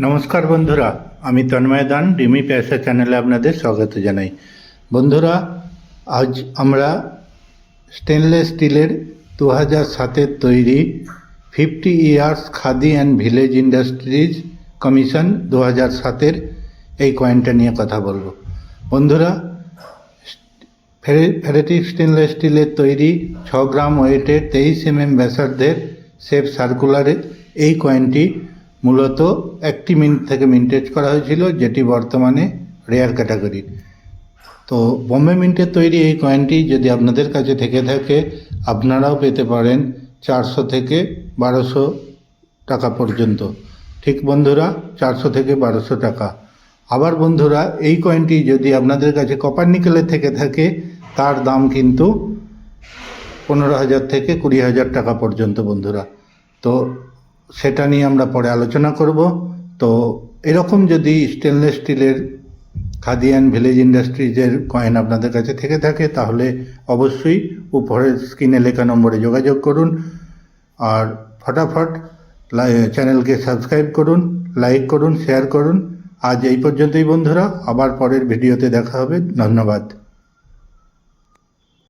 নমস্কার বন্ধুরা, আমি তন্ময় দান ডিমি পেশা চ্যানেলে আপনাদের স্বাগত জানাই। বন্ধুরা, আজ আমরা স্টেনলেস স্টিলের 2007-এর তৈরি 50 years Khadi and Village Industries Commission 2007-এর এই কয়েনটা নিয়ে কথা বলবো। বন্ধুরা, ফেরেটিক স্টেনলেস স্টিলের তৈরি 6 গ্রাম ওয়েটের 23 mm ব্যাসার্ধের শেপ সার্কুলারের এই কয়েনটি মূলত একটি মিন্ট থেকে মিন্টেজ করা হয়েছিল, যেটি বর্তমানে রেয়ার ক্যাটাগরির। তো বোম্বে মিন্টের তৈরি এই কয়েনটি যদি আপনাদের কাছে থেকে থাকে, আপনারাও পেতে পারেন 400 থেকে 1200 টাকা পর্যন্ত। ঠিক বন্ধুরা, 400 থেকে 1200 টাকা। আবার বন্ধুরা, এই কয়েনটি যদি আপনাদের কাছে কপার নিকেলের থেকে থাকে, তার দাম কিন্তু 15,000 থেকে 20,000 টাকা পর্যন্ত বন্ধুরা। তো সেটা নিয়ে আমরা পরে আলোচনা করব। তো এরকম যদি স্টেনলেস স্টিলের খাদি অ্যান্ড ভিলেজ ইন্ডাস্ট্রিজের কয়েন আপনাদের কাছে থেকে থাকে, তাহলে অবশ্যই উপরের স্ক্রিনে লেখা নম্বরে যোগাযোগ করুন। আর ফটাফট চ্যানেলকে সাবস্ক্রাইব করুন, লাইক করুন, শেয়ার করুন। আজ এই পর্যন্তই বন্ধুরা, আবার পরের ভিডিওতে দেখা হবে। ধন্যবাদ।